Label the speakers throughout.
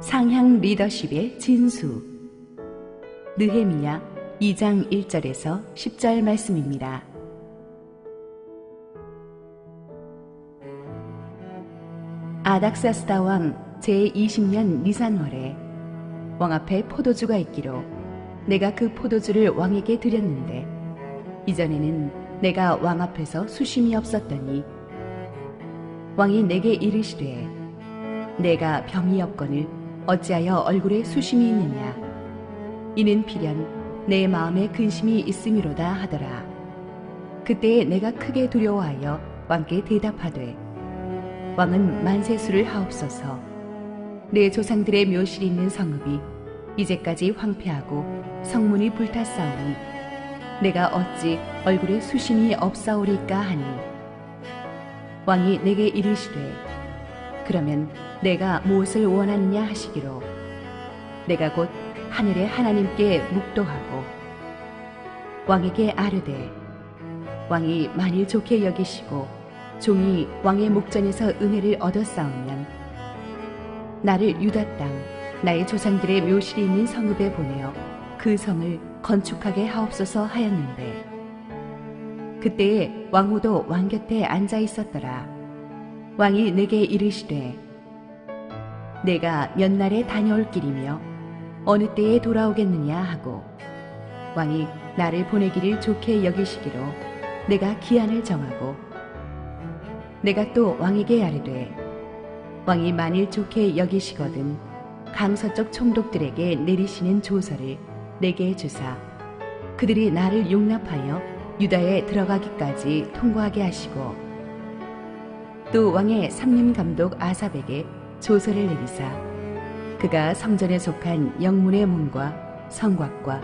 Speaker 1: 상향 리더십의 진수. 느헤미야 2장 1절에서 10절 말씀입니다. 아닥사스다 왕 제20년 니산월에 왕 앞에 포도주가 있기로 내가 그 포도주를 왕에게 드렸는데 이전에는 내가 왕 앞에서 수심이 없었더니 왕이 내게 이르시되 내가 병이 없거늘 어찌하여 얼굴에 수심이 있느냐. 이는 필연 내 마음에 근심이 있음이로다 하더라. 그때에 내가 크게 두려워하여 왕께 대답하되 왕은 만세수를 하옵소서. 내 조상들의 묘실이 있는 성읍이 이제까지 황폐하고 성문이 불탔사오니 내가 어찌 얼굴에 수심이 없사오리까 하니 왕이 내게 이르시되 그러면 내가 무엇을 원하느냐 하시기로 내가 곧 하늘의 하나님께 묵도하고 왕에게 아뢰되 왕이 만일 좋게 여기시고 종이 왕의 목전에서 은혜를 얻었사오면 나를 유다 땅 나의 조상들의 묘실이 있는 성읍에 보내어 그 성을 건축하게 하옵소서 하였는데 그때에 왕후도 왕 곁에 앉아 있었더라. 왕이 내게 이르시되 내가 몇 날에 다녀올 길이며 어느 때에 돌아오겠느냐 하고 왕이 나를 보내기를 좋게 여기시기로 내가 기한을 정하고 내가 또 왕에게 아뢰되 왕이 만일 좋게 여기시거든 강서쪽 총독들에게 내리시는 조서를 내게 주사 그들이 나를 용납하여 유다에 들어가기까지 통과하게 하시고 또 왕의 삼림감독 아삽에게 조서를 내리사 그가 성전에 속한 영문의 문과 성곽과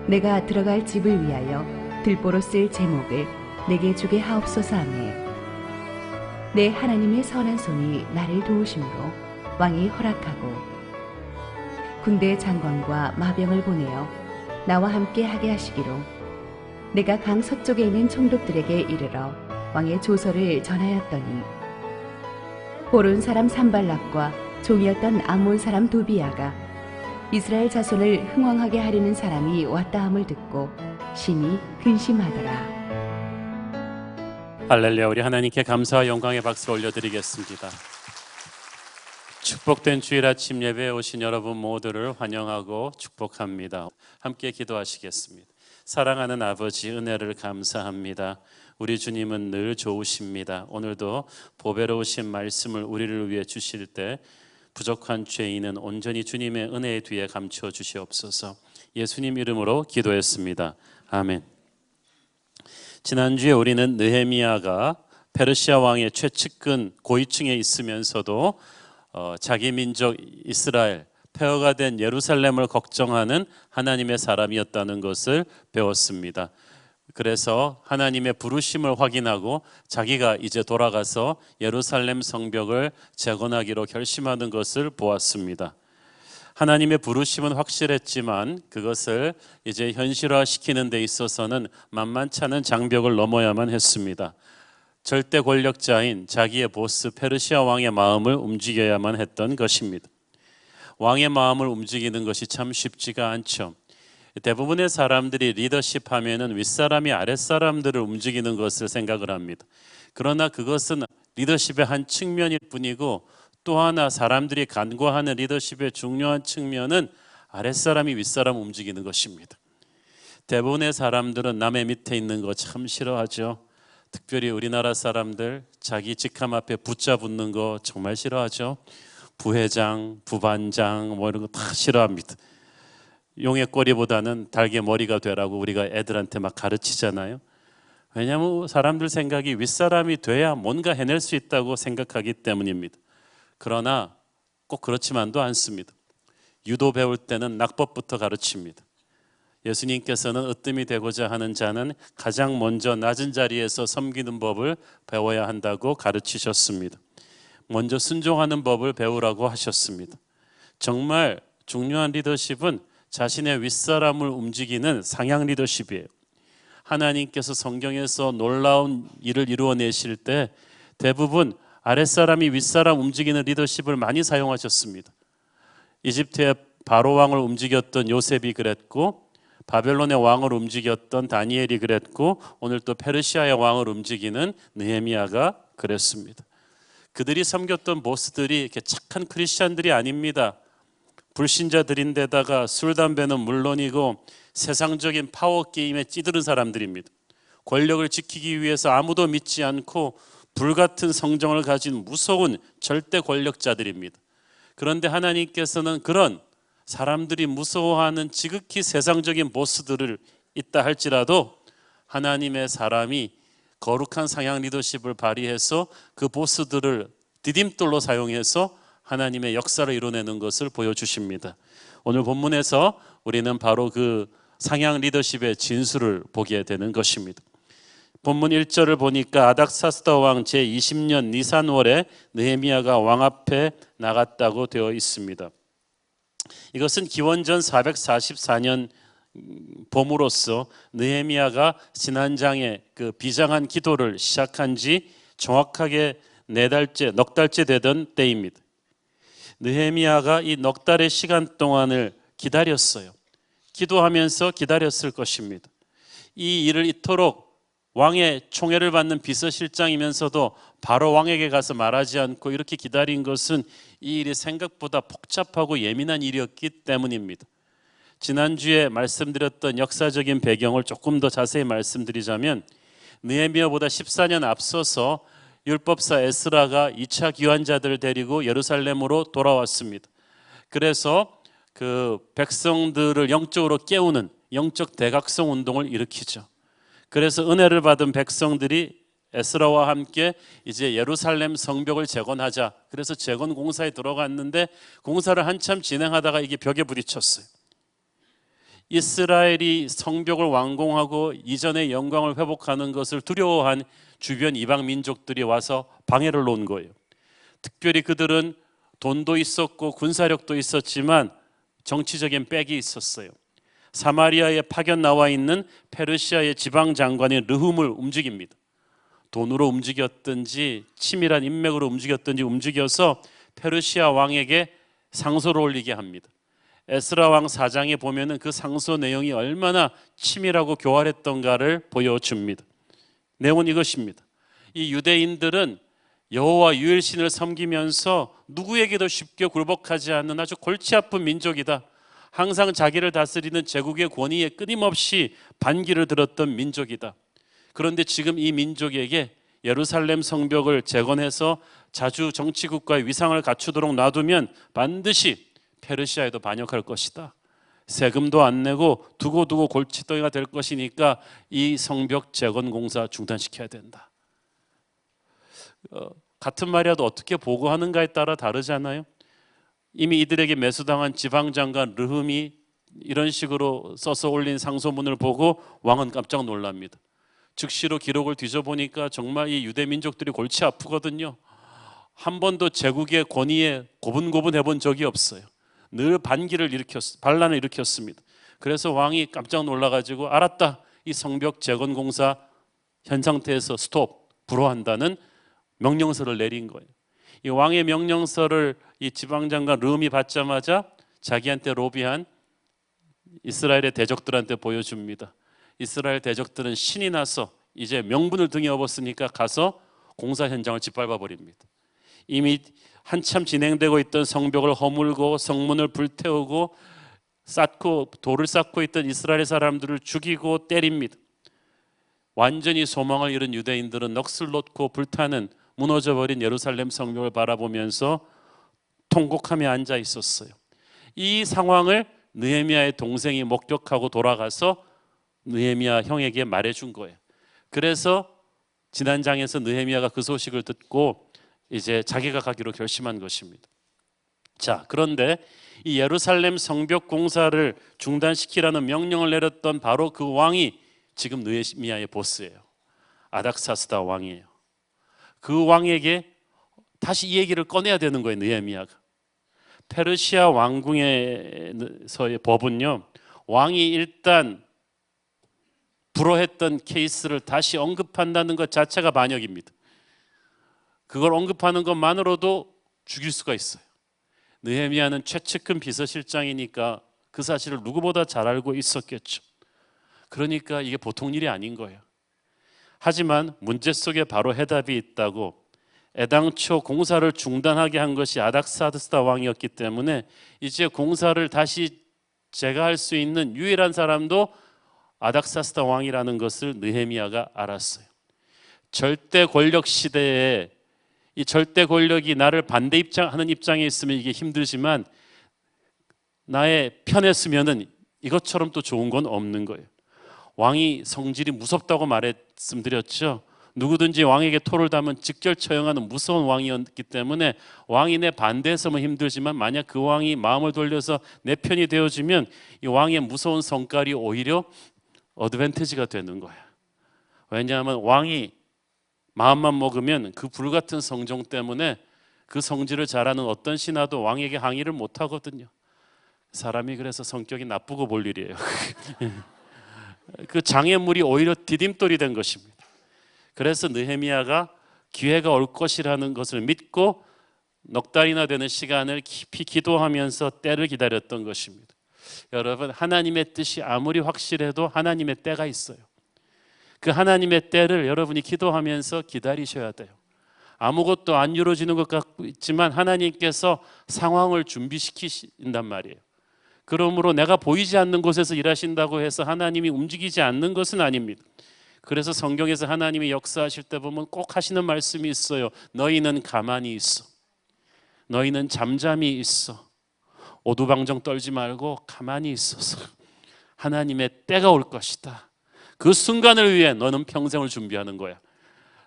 Speaker 1: 내가 들어갈 집을 위하여 들보로 쓸 제목을 내게 주게 하옵소서 하며 내 하나님의 선한 손이 나를 도우심으로 왕이 허락하고 군대 장관과 마병을 보내어 나와 함께 하게 하시기로 내가 강 서쪽에 있는 총독들에게 이르러 왕의 조서를 전하였더니 호론 사람 산발락과 종이었던 암몬 사람 도비야가 이스라엘 자손을 흥왕하게 하려는 사람이 왔다 함을 듣고 심히 근심하더라.
Speaker 2: 할렐루야. 우리 하나님께 감사와 영광의 박수 올려드리겠습니다. 축복된 주일 아침 예배에 오신 여러분 모두를 환영하고 축복합니다. 함께 기도하시겠습니다. 사랑하는 아버지, 은혜를 감사합니다. 우리 주님은 늘 좋으십니다. 오늘도 보배로우신 말씀을 우리를 위해 주실 때 부족한 죄인은 온전히 주님의 은혜 뒤에 감추어 주시옵소서. 예수님 이름으로 기도했습니다. 아멘. 지난주에 우리는 느헤미야가 페르시아 왕의 최측근 고위층에 있으면서도 자기 민족 이스라엘, 폐허가 된 예루살렘을 걱정하는 하나님의 사람이었다는 것을 배웠습니다. 그래서 하나님의 부르심을 확인하고 자기가 이제 돌아가서 예루살렘 성벽을 재건하기로 결심하는 것을 보았습니다. 하나님의 부르심은 확실했지만 그것을 이제 현실화시키는 데 있어서는 만만치 않은 장벽을 넘어야만 했습니다. 절대 권력자인 자기의 보스 페르시아 왕의 마음을 움직여야만 했던 것입니다. 왕의 마음을 움직이는 것이 참 쉽지가 않죠. 대부분의 사람들이 리더십 하면은 윗사람이 아랫사람들을 움직이는 것을 생각을 합니다. 그러나 그것은 리더십의 한 측면일 뿐이고 또 하나 사람들이 간과하는 리더십의 중요한 측면은 아랫사람이 윗사람 움직이는 것입니다. 대부분의 사람들은 남의 밑에 있는 거 참 싫어하죠. 특별히 우리나라 사람들 자기 직함 앞에 붙자 붙는 거 정말 싫어하죠. 부회장, 부반장 뭐 이런 거 다 싫어합니다. 용의 꼬리보다는 닭의 머리가 되라고 우리가 애들한테 막 가르치잖아요. 왜냐하면 사람들 생각이 윗사람이 돼야 뭔가 해낼 수 있다고 생각하기 때문입니다. 그러나 꼭 그렇지만도 않습니다. 유도 배울 때는 낙법부터 가르칩니다. 예수님께서는 으뜸이 되고자 하는 자는 가장 먼저 낮은 자리에서 섬기는 법을 배워야 한다고 가르치셨습니다. 먼저 순종하는 법을 배우라고 하셨습니다. 정말 중요한 리더십은 자신의 윗사람을 움직이는 상향 리더십이에요. 하나님께서 성경에서 놀라운 일을 이루어내실 때 대부분 아랫사람이 윗사람 움직이는 리더십을 많이 사용하셨습니다. 이집트의 바로 왕을 움직였던 요셉이 그랬고, 바벨론의 왕을 움직였던 다니엘이 그랬고, 오늘 또 페르시아의 왕을 움직이는 느헤미야가 그랬습니다. 그들이 섬겼던 보스들이 이렇게 착한 크리스찬들이 아닙니다. 불신자들인데다가 술, 담배는 물론이고 세상적인 파워 게임에 찌드는 사람들입니다. 권력을 지키기 위해서 아무도 믿지 않고 불같은 성정을 가진 무서운 절대 권력자들입니다. 그런데 하나님께서는 그런 사람들이 무서워하는 지극히 세상적인 보스들을 있다 할지라도 하나님의 사람이 거룩한 상향 리더십을 발휘해서 그 보스들을 디딤돌로 사용해서 하나님의 역사를 이뤄내는 것을 보여주십니다. 오늘 본문에서 우리는 바로 그 상향 리더십의 진수를 보게 되는 것입니다. 본문 1절을 보니까 아닥사스다 왕 제20년 니산월에 느헤미야가 왕 앞에 나갔다고 되어 있습니다. 이것은 기원전 444년 봄으로써 느헤미야가 지난장에 그 비장한 기도를 시작한 지 정확하게 넉 달째 되던 때입니다. 느헤미야가 이 넉 달의 시간 동안을 기다렸어요. 기도하면서 기다렸을 것입니다. 이 일을 이토록 왕의 총애를 받는 비서실장이면서도 바로 왕에게 가서 말하지 않고 이렇게 기다린 것은 이 일이 생각보다 복잡하고 예민한 일이었기 때문입니다. 지난주에 말씀드렸던 역사적인 배경을 조금 더 자세히 말씀드리자면, 느헤미야보다 14년 앞서서 율법사 에스라가 2차 귀환자들을 데리고 예루살렘으로 돌아왔습니다. 그래서 그 백성들을 영적으로 깨우는 영적 대각성 운동을 일으키죠. 그래서 은혜를 받은 백성들이 에스라와 함께 이제 예루살렘 성벽을 재건하자. 그래서 재건 공사에 들어갔는데 공사를 한참 진행하다가 이게 벽에 부딪혔어요. 이스라엘이 성벽을 완공하고 이전의 영광을 회복하는 것을 두려워한 주변 이방 민족들이 와서 방해를 놓은 거예요. 특별히 그들은 돈도 있었고 군사력도 있었지만 정치적인 백이 있었어요. 사마리아에 파견 나와 있는 페르시아의 지방 장관인 르훔을 움직입니다. 돈으로 움직였든지 치밀한 인맥으로 움직였든지 움직여서 페르시아 왕에게 상소를 올리게 합니다. 에스라 왕 4장에 보면은 그 상소 내용이 얼마나 치밀하고 교활했던가를 보여줍니다. 내용은 이것입니다. 이 유대인들은 여호와 유일신을 섬기면서 누구에게도 쉽게 굴복하지 않는 아주 골치 아픈 민족이다. 항상 자기를 다스리는 제국의 권위에 끊임없이 반기를 들었던 민족이다. 그런데 지금 이 민족에게 예루살렘 성벽을 재건해서 자주 정치국가의 위상을 갖추도록 놔두면 반드시 페르시아에도 반역할 것이다. 세금도 안 내고 두고두고 골칫덩이가 될 것이니까 이 성벽 재건 공사 중단시켜야 된다. 같은 말이라도 어떻게 보고하는가에 따라 다르잖아요. 이미 이들에게 매수당한 지방장관 르훔이 이런 식으로 써서 올린 상소문을 보고 왕은 깜짝 놀랍니다. 즉시로 기록을 뒤져보니까 정말 이 유대 민족들이 골치 아프거든요. 한 번도 제국의 권위에 고분고분 해본 적이 없어요. 늘 반란을 일으켰습니다. 그래서 왕이 깜짝 놀라가지고 알았다. 이 성벽 재건 공사 현 상태에서 스톱, 불허한다는 명령서를 내린 거예요. 이 왕의 명령서를 이 지방장관 르훔이 받자마자 자기한테 로비한 이스라엘의 대적들한테 보여줍니다. 이스라엘 대적들은 신이 나서 이제 명분을 등에 업었으니까 가서 공사 현장을 짓밟아 버립니다. 이미 한참 진행되고 있던 성벽을 허물고 성문을 불태우고 돌을 쌓고 있던 이스라엘 사람들을 죽이고 때립니다. 완전히 소망을 잃은 유대인들은 넋을 놓고 불타는 무너져버린 예루살렘 성벽을 바라보면서 통곡하며 앉아 있었어요. 이 상황을 느헤미야의 동생이 목격하고 돌아가서 느헤미야 형에게 말해준 거예요. 그래서 지난 장에서 느헤미야가 그 소식을 듣고 이제 자기가 가기로 결심한 것입니다. 자, 그런데 이 예루살렘 성벽 공사를 중단시키라는 명령을 내렸던 바로 그 왕이 지금 느헤미야의 보스예요. 아닥사스다 왕이에요. 그 왕에게 다시 이 얘기를 꺼내야 되는 거예요. 느헤미야가. 페르시아 왕궁에서의 법은요, 왕이 일단 불허했던 케이스를 다시 언급한다는 것 자체가 반역입니다. 그걸 언급하는 것만으로도 죽일 수가 있어요. 느헤미야는 최측근 비서실장이니까 그 사실을 누구보다 잘 알고 있었겠죠. 그러니까 이게 보통 일이 아닌 거예요. 하지만 문제 속에 바로 해답이 있다고, 애당초 공사를 중단하게 한 것이 아닥사스다 왕이었기 때문에 이제 공사를 다시 재가할 수 있는 유일한 사람도 아닥사스다 왕이라는 것을 느헤미야가 알았어요. 절대 권력 시대에 이 절대 권력이 나를 반대 하는 입장에 있으면 이게 힘들지만 나의 편에 서면은 이것처럼 또 좋은 건 없는 거예요. 왕이 성질이 무섭다고 말씀드렸죠. 누구든지 왕에게 토를 다면 직결 처형하는 무서운 왕이었기 때문에 왕이 내 반대에 서면 힘들지만 만약 그 왕이 마음을 돌려서 내 편이 되어주면 이 왕의 무서운 성깔이 오히려 어드밴티지가 되는 거예요. 왜냐하면 왕이 마음만 먹으면 그 불같은 성정 때문에 그 성질을 잘하는 어떤 신하도 왕에게 항의를 못 하거든요. 사람이 그래서 성격이 나쁘고 볼 일이에요. 그 장애물이 오히려 디딤돌이 된 것입니다. 그래서 느헤미야가 기회가 올 것이라는 것을 믿고 넉 달이나 되는 시간을 깊이 기도하면서 때를 기다렸던 것입니다. 여러분, 하나님의 뜻이 아무리 확실해도 하나님의 때가 있어요. 그 하나님의 때를 여러분이 기도하면서 기다리셔야 돼요. 아무것도 안 이루어지는 것 같고 있지만 하나님께서 상황을 준비시키신단 말이에요. 그러므로 내가 보이지 않는 곳에서 일하신다고 해서 하나님이 움직이지 않는 것은 아닙니다. 그래서 성경에서 하나님이 역사하실 때 보면 꼭 하시는 말씀이 있어요. 너희는 가만히 있어. 너희는 잠잠히 있어. 오두방정 떨지 말고 가만히 있어서 하나님의 때가 올 것이다. 그 순간을 위해 너는 평생을 준비하는 거야.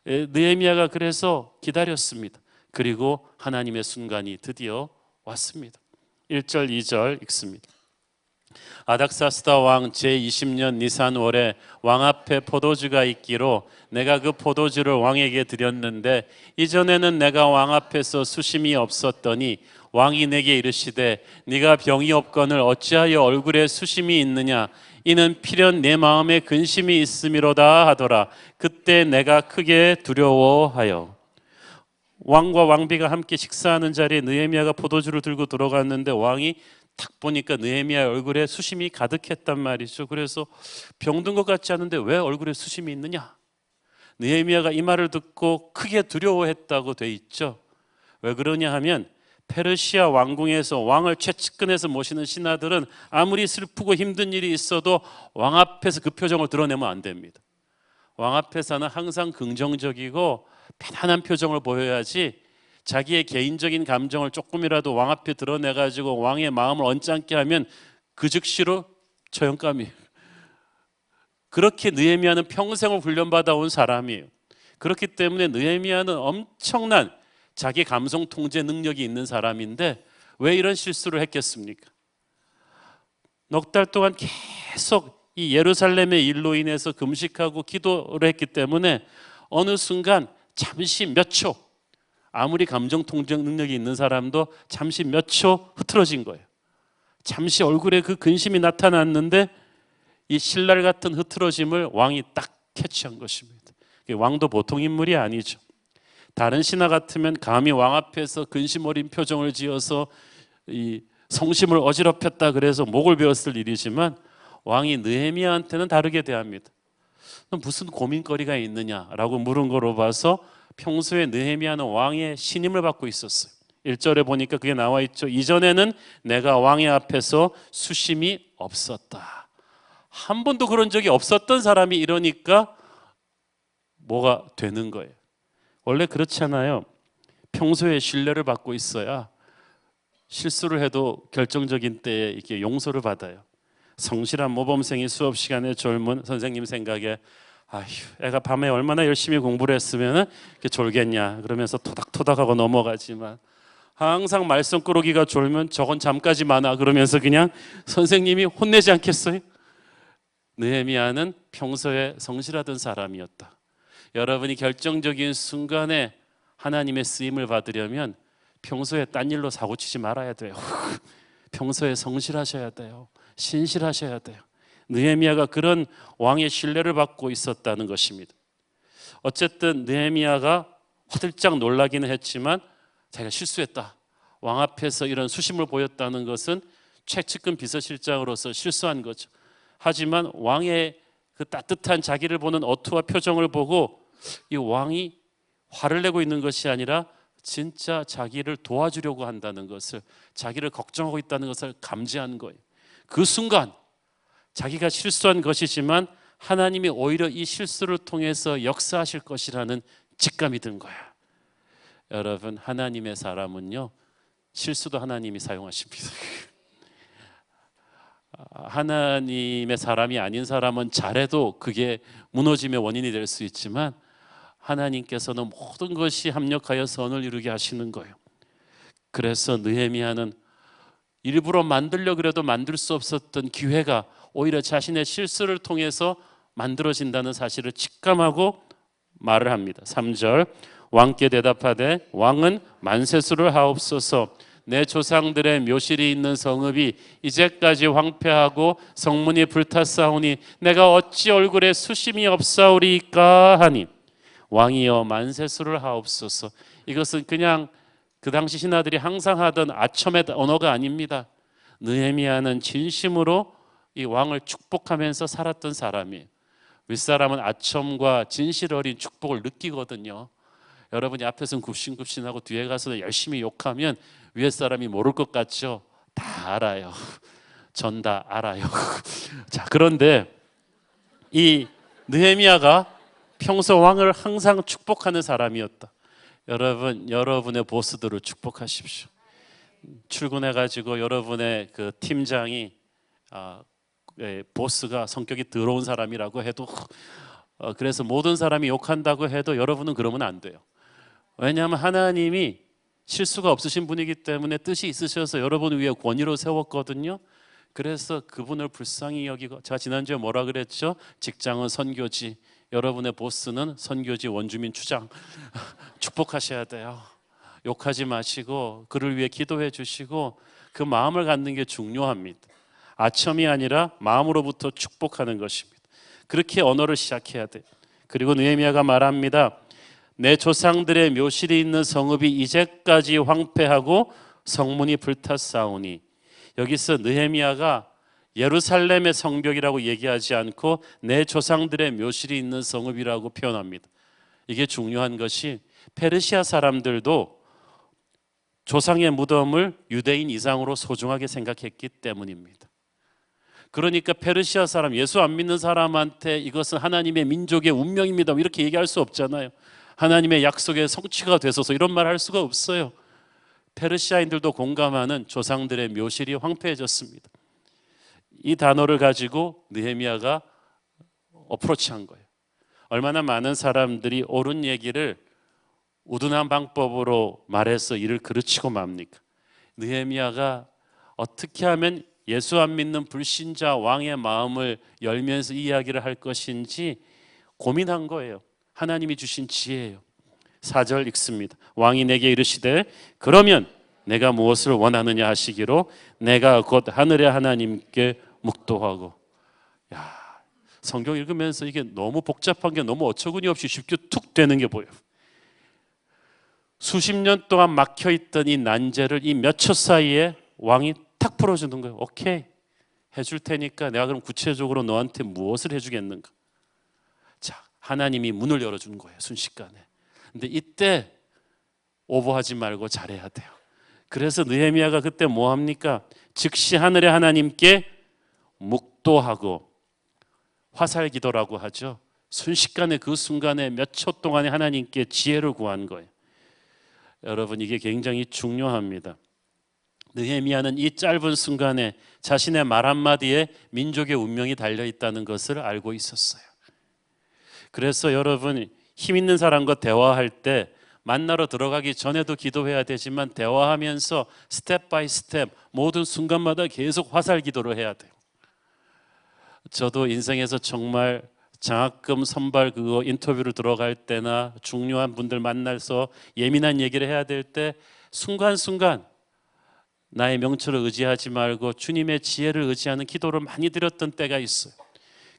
Speaker 2: 느헤미야가 그래서 기다렸습니다. 그리고 하나님의 순간이 드디어 왔습니다. 1절 2절 읽습니다. 아닥사스다 왕 제20년 니산월에 왕 앞에 포도주가 있기로 내가 그 포도주를 왕에게 드렸는데 이전에는 내가 왕 앞에서 수심이 없었더니 왕이 내게 이르시되 네가 병이 없거늘 어찌하여 얼굴에 수심이 있느냐 이는 필연 내 마음에 근심이 있음이로다 하더라. 그때 내가 크게 두려워하여. 왕과 왕비가 함께 식사하는 자리에 느헤미야가 포도주를 들고 들어갔는데 왕이 딱 보니까 느헤미야 얼굴에 수심이 가득했단 말이죠. 그래서 병든 것 같지 않은데 왜 얼굴에 수심이 있느냐? 느헤미야가 이 말을 듣고 크게 두려워했다고 돼 있죠. 왜 그러냐 하면 페르시아 왕궁에서 왕을 최측근에서 모시는 신하들은 아무리 슬프고 힘든 일이 있어도 왕 앞에서 그 표정을 드러내면 안 됩니다. 왕 앞에서는 항상 긍정적이고 편안한 표정을 보여야지 자기의 개인적인 감정을 조금이라도 왕 앞에 드러내가지고 왕의 마음을 언짢게 하면 그 즉시로 처형감이에요. 그렇게 느헤미야는 평생을 훈련받아 온 사람이에요. 그렇기 때문에 느헤미야는 엄청난 자기 감성 통제 능력이 있는 사람인데 왜 이런 실수를 했겠습니까? 넉 달 동안 계속 이 예루살렘의 일로 인해서 금식하고 기도를 했기 때문에 어느 순간 잠시 몇 초, 아무리 감정 통제 능력이 있는 사람도 잠시 몇 초 흐트러진 거예요. 잠시 얼굴에 그 근심이 나타났는데 이 신랄 같은 흐트러짐을 왕이 딱 캐치한 것입니다. 왕도 보통 인물이 아니죠. 다른 신하 같으면 감히 왕 앞에서 근심 어린 표정을 지어서 이 성심을 어지럽혔다 그래서 목을 베었을 일이지만 왕이 느헤미야한테는 다르게 대합니다. 무슨 고민거리가 있느냐라고 물은 거로 봐서 평소에 느헤미야는 왕의 신임을 받고 있었어요. 1절에 보니까 그게 나와 있죠. 이전에는 내가 왕의 앞에서 수심이 없었다. 한 번도 그런 적이 없었던 사람이 이러니까 뭐가 되는 거예요. 원래 그렇잖아요. 평소에 신뢰를 받고 있어야 실수를 해도 결정적인 때에 이렇게 용서를 받아요. 성실한 모범생이 수업 시간에 졸면 선생님 생각에 아휴, 애가 밤에 얼마나 열심히 공부를 했으면 이렇게 졸겠냐 그러면서 토닥토닥하고 넘어가지만 항상 말썽꾸러기가 졸면 저건 잠까지 마나 그러면서 그냥 선생님이 혼내지 않겠어요? 느헤미야는 평소에 성실하던 사람이었다. 여러분이 결정적인 순간에 하나님의 쓰임을 받으려면 평소에 딴 일로 사고치지 말아야 돼요. 평소에 성실하셔야 돼요. 신실하셔야 돼요. 느헤미야가 그런 왕의 신뢰를 받고 있었다는 것입니다. 어쨌든 느헤미야가 화들짝 놀라기는 했지만 자기가 실수했다. 왕 앞에서 이런 수심을 보였다는 것은 최측근 비서실장으로서 실수한 거죠. 하지만 왕의 그 따뜻한 자기를 보는 어투와 표정을 보고 이 왕이 화를 내고 있는 것이 아니라 진짜 자기를 도와주려고 한다는 것을, 자기를 걱정하고 있다는 것을 감지한 거예요. 그 순간 자기가 실수한 것이지만 하나님이 오히려 이 실수를 통해서 역사하실 것이라는 직감이 든 거야. 여러분, 하나님의 사람은요, 실수도 하나님이 사용하십니다. 하나님의 사람이 아닌 사람은 잘해도 그게 무너짐의 원인이 될 수 있지만 하나님께서는 모든 것이 합력하여 선을 이루게 하시는 거예요. 그래서 느헤미야는 일부러 만들려 그래도 만들 수 없었던 기회가 오히려 자신의 실수를 통해서 만들어진다는 사실을 직감하고 말을 합니다. 3절, 왕께 대답하되 왕은 만세수를 하옵소서. 내 조상들의 묘실이 있는 성읍이 이제까지 황폐하고 성문이 불탔사오니 내가 어찌 얼굴에 수심이 없사오리까 하니 왕이여 만세수를 하옵소서. 이것은 그냥 그 당시 신하들이 항상 하던 아첨의 언어가 아닙니다. 느헤미야는 진심으로 이 왕을 축복하면서 살았던 사람이에요. 윗사람은 아첨과 진실 어린 축복을 느끼거든요. 여러분이 앞에서는 굽신굽신하고 뒤에 가서 열심히 욕하면 위에 사람이 모를 것 같죠? 다 알아요. 전 다 알아요. 자, 그런데 이 느헤미야가 평소 왕을 항상 축복하는 사람이었다. 여러분, 여러분의 보스들을 축복하십시오. 출근해가지고 여러분의 그 팀장이 보스가 성격이 더러운 사람이라고 해도 그래서 모든 사람이 욕한다고 해도 여러분은 그러면 안 돼요. 왜냐하면 하나님이 실수가 없으신 분이기 때문에 뜻이 있으셔서 여러분 위에 권위로 세웠거든요. 그래서 그분을 불쌍히 여기고, 제가 지난주에 뭐라 그랬죠? 직장은 선교지, 여러분의 보스는 선교지 원주민 추장. 축복하셔야 돼요. 욕하지 마시고 그를 위해 기도해 주시고 그 마음을 갖는 게 중요합니다. 아첨이 아니라 마음으로부터 축복하는 것입니다. 그렇게 언어를 시작해야 돼요. 그리고 느헤미야가 말합니다. 내 조상들의 묘실이 있는 성읍이 이제까지 황폐하고 성문이 불탔사오니, 여기서 느헤미야가 예루살렘의 성벽이라고 얘기하지 않고 내 조상들의 묘실이 있는 성읍이라고 표현합니다. 이게 중요한 것이 페르시아 사람들도 조상의 무덤을 유대인 이상으로 소중하게 생각했기 때문입니다. 그러니까 페르시아 사람, 예수 안 믿는 사람한테 이것은 하나님의 민족의 운명입니다 이렇게 얘기할 수 없잖아요. 하나님의 약속의 성취가 되소서 이런 말 할 수가 없어요. 페르시아인들도 공감하는 조상들의 묘실이 황폐해졌습니다. 이 단어를 가지고 느헤미야가 어프로치한 거예요. 얼마나 많은 사람들이 옳은 얘기를 우둔한 방법으로 말해서 이를 그르치고 맙니까? 느헤미야가 어떻게 하면 예수 안 믿는 불신자 왕의 마음을 열면서 이 이야기를 할 것인지 고민한 거예요. 하나님이 주신 지혜예요. 4절 읽습니다. 왕이 내게 이르시되 그러면 내가 무엇을 원하느냐 하시기로 내가 곧 하늘의 하나님께 묵도하고. 야, 성경 읽으면서 이게 너무 복잡한 게 너무 어처구니 없이 쉽게 툭 되는 게 보여요. 수십 년 동안 막혀있던 이 난제를 이 몇 초 사이에 왕이 탁 풀어주는 거예요. 오케이, 해줄 테니까 내가 그럼 구체적으로 너한테 무엇을 해주겠는가. 자, 하나님이 문을 열어주는 거예요, 순식간에. 근데 이때 오버하지 말고 잘해야 돼요. 그래서 느헤미야가 그때 뭐 합니까? 즉시 하늘의 하나님께 묵도하고, 화살기도라고 하죠. 순식간에 그 순간에 몇 초 동안에 하나님께 지혜를 구한 거예요. 여러분, 이게 굉장히 중요합니다. 느헤미야는 이 짧은 순간에 자신의 말 한마디에 민족의 운명이 달려있다는 것을 알고 있었어요. 그래서 여러분, 힘 있는 사람과 대화할 때 만나러 들어가기 전에도 기도해야 되지만 대화하면서 스텝 바이 스텝 모든 순간마다 계속 화살 기도를 해야 돼요. 저도 인생에서 정말 장학금 선발 그거 인터뷰를 들어갈 때나 중요한 분들 만나서 예민한 얘기를 해야 될 때 순간순간 나의 명철을 의지하지 말고 주님의 지혜를 의지하는 기도를 많이 드렸던 때가 있어요.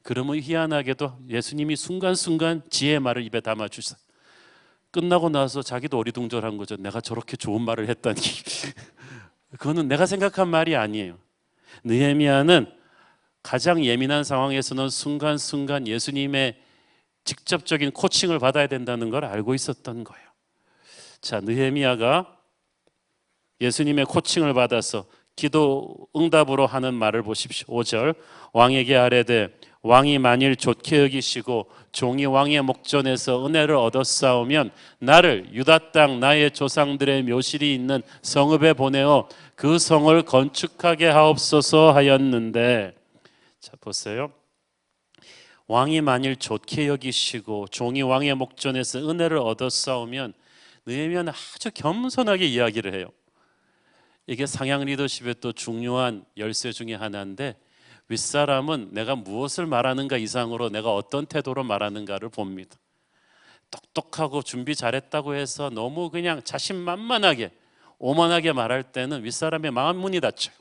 Speaker 2: 그러면 희한하게도 예수님이 순간순간 지혜의 말을 입에 담아주세요. 끝나고 나서 자기도 어리둥절한 거죠. 내가 저렇게 좋은 말을 했다니. 그거는 내가 생각한 말이 아니에요. 느헤미야는 가장 예민한 상황에서는 순간순간 예수님의 직접적인 코칭을 받아야 된다는 걸 알고 있었던 거예요. 자, 느헤미야가 예수님의 코칭을 받아서 기도 응답으로 하는 말을 보십시오. 5절, 왕에게 아뢰되 왕이 만일 좋게 여기시고 종이 왕의 목전에서 은혜를 얻었사오면 나를 유다 땅 나의 조상들의 묘실이 있는 성읍에 보내어 그 성을 건축하게 하옵소서 하였는데, 자 보세요. 왕이 만일 좋게 여기시고 종이 왕의 목전에서 은혜를 얻었사오면, 느헤미야는 아주 겸손하게 이야기를 해요. 이게 상향 리더십의 또 중요한 열쇠 중에 하나인데, 윗사람은 내가 무엇을 말하는가 이상으로 내가 어떤 태도로 말하는가를 봅니다. 똑똑하고 준비 잘했다고 해서 너무 그냥 자신만만하게 오만하게 말할 때는 윗사람의 마음 문이 닫혀요.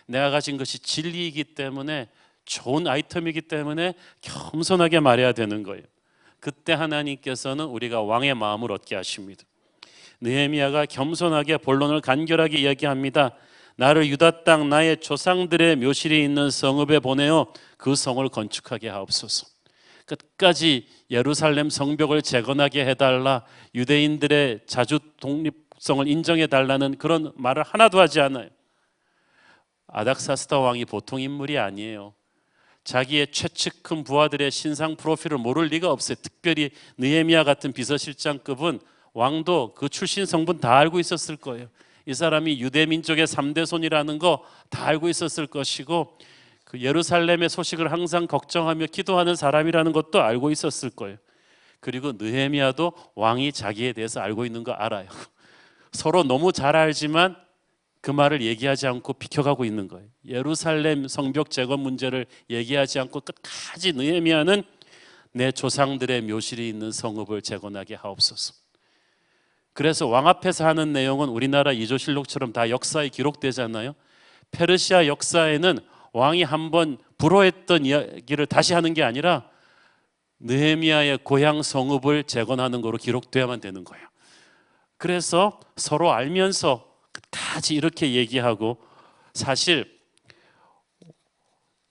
Speaker 2: 내가 가진 것이 진리이기 때문에, 좋은 아이템이기 때문에 겸손하게 말해야 되는 거예요. 그때 하나님께서는 우리가 왕의 마음을 얻게 하십니다. 느헤미야가 겸손하게 본론을 간결하게 이야기합니다. 나를 유다 땅 나의 조상들의 묘실이 있는 성읍에 보내어 그 성을 건축하게 하옵소서. 끝까지 예루살렘 성벽을 재건하게 해달라, 유대인들의 자주 독립성을 인정해달라는 그런 말을 하나도 하지 않아요. 아닥사스다 왕이 보통 인물이 아니에요. 자기의 최측근 부하들의 신상 프로필을 모를 리가 없어요. 특별히 느헤미야 같은 비서실장급은 왕도 그 출신 성분 다 알고 있었을 거예요. 이 사람이 유대 민족의 3대 손이라는 거 다 알고 있었을 것이고, 그 예루살렘의 소식을 항상 걱정하며 기도하는 사람이라는 것도 알고 있었을 거예요. 그리고 느헤미야도 왕이 자기에 대해서 알고 있는 거 알아요. 서로 너무 잘 알지만 그 말을 얘기하지 않고 비켜가고 있는 거예요. 예루살렘 성벽 재건 문제를 얘기하지 않고 끝까지 느헤미야는 내 조상들의 묘실이 있는 성읍을 재건하게 하옵소서. 그래서 왕 앞에서 하는 내용은 우리나라 이조실록처럼 다 역사에 기록되잖아요. 페르시아 역사에는 왕이 한번 불허했던 이야기를 다시 하는 게 아니라 느헤미야의 고향 성읍을 재건하는 거로 기록돼야만 되는 거예요. 그래서 서로 알면서 끝까지 이렇게 얘기하고, 사실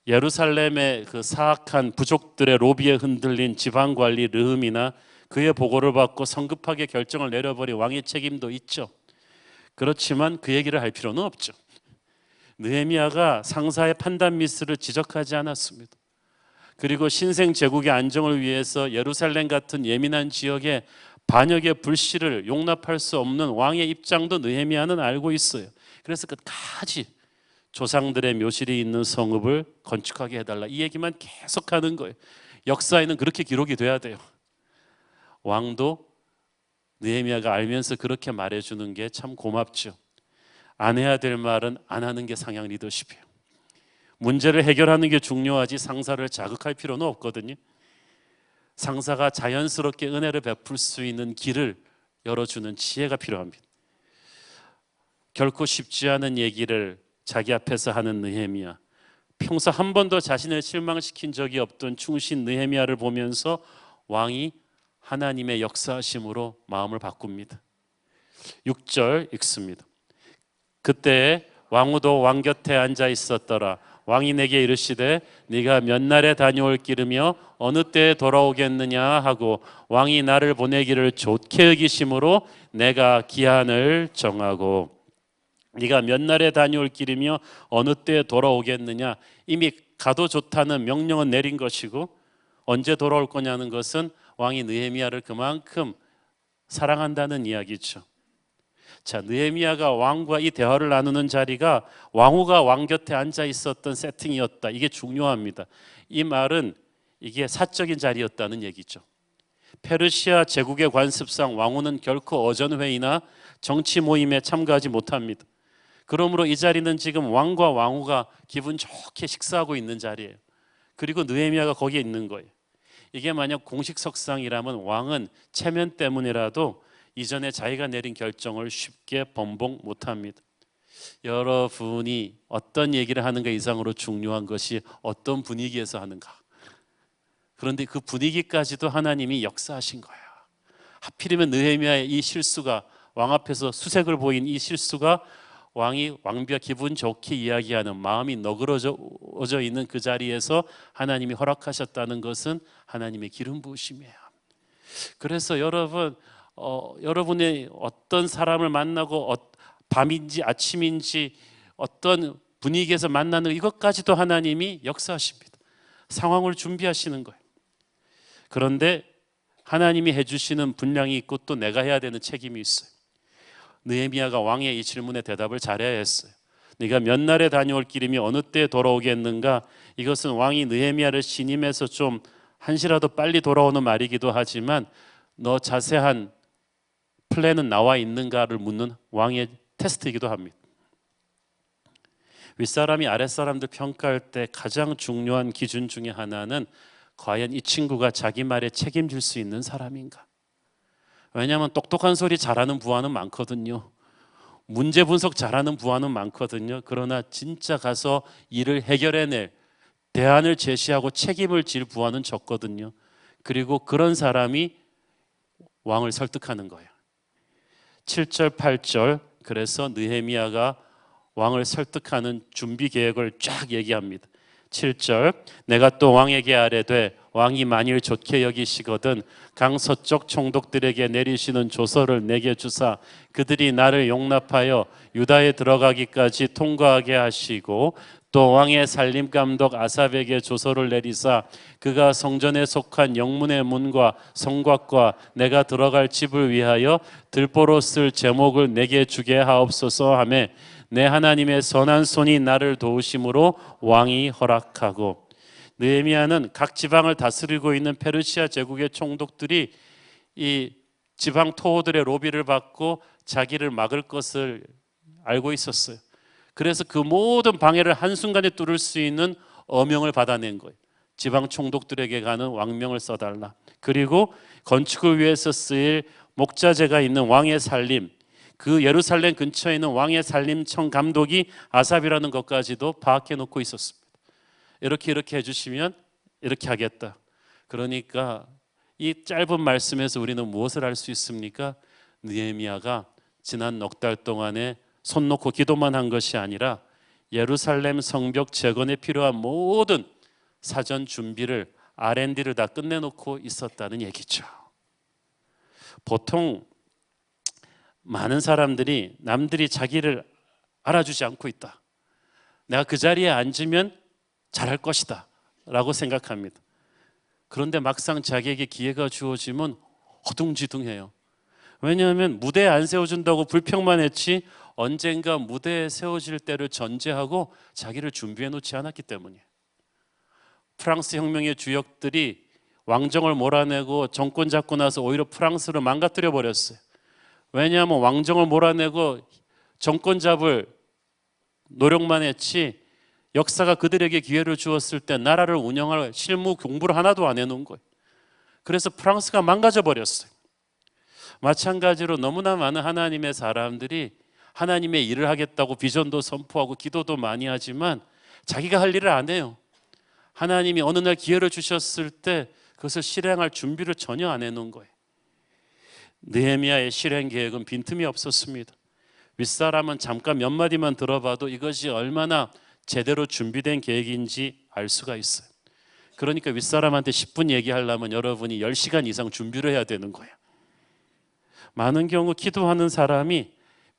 Speaker 2: 예루살렘의 그 사악한 부족들의 로비에 흔들린 지방관리 르흠이나 그의 보고를 받고 성급하게 결정을 내려버린 왕의 책임도 있죠. 그렇지만 그 얘기를 할 필요는 없죠. 느헤미야가 상사의 판단 미스를 지적하지 않았습니다. 그리고 신생 제국의 안정을 위해서 예루살렘 같은 예민한 지역에 반역의 불씨를 용납할 수 없는 왕의 입장도 느헤미야는 알고 있어요. 그래서 끝까지 조상들의 묘실이 있는 성읍을 건축하게 해달라, 이 얘기만 계속하는 거예요. 역사에는 그렇게 기록이 돼야 돼요. 왕도 느헤미야가 알면서 그렇게 말해주는 게 참 고맙죠. 안 해야 될 말은 안 하는 게 상향 리더십이에요. 문제를 해결하는 게 중요하지 상사를 자극할 필요는 없거든요. 상사가 자연스럽게 은혜를 베풀 수 있는 길을 열어주는 지혜가 필요합니다. 결코 쉽지 않은 얘기를 자기 앞에서 하는 느헤미야, 평소 한 번도 자신을 실망시킨 적이 없던 충신 느헤미야를 보면서 왕이 하나님의 역사하심으로 마음을 바꿉니다. 6절 읽습니다. 그때 왕후도 왕 곁에 앉아 있었더라. 왕이 내게 이르시되 네가 몇 날에 다녀올 길이며 어느 때에 돌아오겠느냐 하고, 왕이 나를 보내기를 좋게 여기심으로 내가 기한을 정하고. 네가 몇 날에 다녀올 길이며 어느 때에 돌아오겠느냐, 이미 가도 좋다는 명령은 내린 것이고, 언제 돌아올 거냐는 것은 왕이 느헤미야를 그만큼 사랑한다는 이야기죠. 자, 느헤미야가 왕과 이 대화를 나누는 자리가 왕후가 왕 곁에 앉아 있었던 세팅이었다. 이게 중요합니다. 이 말은 이게 사적인 자리였다는 얘기죠. 페르시아 제국의 관습상 왕후는 결코 어전회의나 정치 모임에 참가하지 못합니다. 그러므로 이 자리는 지금 왕과 왕후가 기분 좋게 식사하고 있는 자리예요. 그리고 느헤미야가 거기에 있는 거예요. 이게 만약 공식 석상이라면 왕은 체면 때문이라도 이전에 자기가 내린 결정을 쉽게 번복 못합니다. 여러분이 어떤 얘기를 하는가 이상으로 중요한 것이 어떤 분위기에서 하는가. 그런데 그 분위기까지도 하나님이 역사하신 거야. 하필이면 느헤미야의 이 실수가, 왕 앞에서 수색을 보인 이 실수가 왕이 왕비와 기분 좋게 이야기하는, 마음이 너그러져 있는 그 자리에서 하나님이 허락하셨다는 것은 하나님의 기름 부으심이에요. 그래서 여러분, 여러분의 어떤 사람을 만나고 밤인지 아침인지 어떤 분위기에서 만나는 이것까지도 하나님이 역사하십니다. 상황을 준비하시는 거예요. 그런데 하나님이 해주시는 분량이 있고 또 내가 해야 되는 책임이 있어요. 느헤미야가 왕의 이 질문에 대답을 잘해야 했어요. 네가 몇 날에 다녀올 길이며 어느 때에 돌아오겠는가? 이것은 왕이 느헤미야를 신임해서 좀 한시라도 빨리 돌아오는 말이기도 하지만 너 자세한 플랜은 나와 있는가를 묻는 왕의 테스트이기도 합니다. 윗사람이 아랫사람들 평가할 때 가장 중요한 기준 중에 하나는 과연 이 친구가 자기 말에 책임질 수 있는 사람인가? 왜냐하면 똑똑한 소리 잘하는 부하는 많거든요. 문제 분석 잘하는 부하는 많거든요. 그러나 진짜 가서 일을 해결해낼, 대안을 제시하고 책임을 질 부하는 적거든요. 그리고 그런 사람이 왕을 설득하는 거예요. 7절 8절, 그래서 느헤미야가 왕을 설득하는 준비 계획을 쫙 얘기합니다. 7절, 내가 또 왕에게 아뢰되 왕이 만일 좋게 여기시거든 강 서쪽 총독들에게 내리시는 조서를 내게 주사 그들이 나를 용납하여 유다에 들어가기까지 통과하게 하시고, 또 왕의 살림 감독 아삽에게 조서를 내리사 그가 성전에 속한 영문의 문과 성곽과 내가 들어갈 집을 위하여 들보로 쓸 제목을 내게 주게 하옵소서 하며, 내 하나님의 선한 손이 나를 도우심으로 왕이 허락하고. 느헤미야는 각 지방을 다스리고 있는 페르시아 제국의 총독들이 이 지방 토호들의 로비를 받고 자기를 막을 것을 알고 있었어요. 그래서 그 모든 방해를 한순간에 뚫을 수 있는 어명을 받아낸 거예요. 지방 총독들에게 가는 왕명을 써달라. 그리고 건축을 위해서 쓰일 목자재가 있는 왕의 살림, 그 예루살렘 근처에 있는 왕의 살림청 감독이 아삽이라는 것까지도 파악해 놓고 있었습니다. 이렇게 해주시면 이렇게 하겠다. 그러니까 이 짧은 말씀에서 우리는 무엇을 알 수 있습니까? 느헤미야가 지난 넉 달 동안에 손 놓고 기도만 한 것이 아니라 예루살렘 성벽 재건에 필요한 모든 사전 준비를, R&D를 다 끝내놓고 있었다는 얘기죠. 보통 많은 사람들이 남들이 자기를 알아주지 않고 있다, 내가 그 자리에 앉으면 잘할 것이다 라고 생각합니다. 그런데 막상 자기에게 기회가 주어지면 허둥지둥해요. 왜냐하면 무대에 안 세워준다고 불평만 했지 언젠가 무대에 세워질 때를 전제하고 자기를 준비해 놓지 않았기 때문이에요. 프랑스 혁명의 주역들이 왕정을 몰아내고 정권 잡고 나서 오히려 프랑스를 망가뜨려 버렸어요. 왜냐하면 왕정을 몰아내고 정권 잡을 노력만 했지 역사가 그들에게 기회를 주었을 때 나라를 운영할 실무 공부를 하나도 안 해놓은 거예요. 그래서 프랑스가 망가져 버렸어요. 마찬가지로 너무나 많은 하나님의 사람들이 하나님의 일을 하겠다고 비전도 선포하고 기도도 많이 하지만 자기가 할 일을 안 해요. 하나님이 어느 날 기회를 주셨을 때 그것을 실행할 준비를 전혀 안 해놓은 거예요. 느헤미야의 실행 계획은 빈틈이 없었습니다. 윗사람은 잠깐 몇 마디만 들어봐도 이것이 얼마나 제대로 준비된 계획인지 알 수가 있어요. 그러니까 윗사람한테 10분 얘기하려면 여러분이 10시간 이상 준비를 해야 되는 거예요. 많은 경우 기도하는 사람이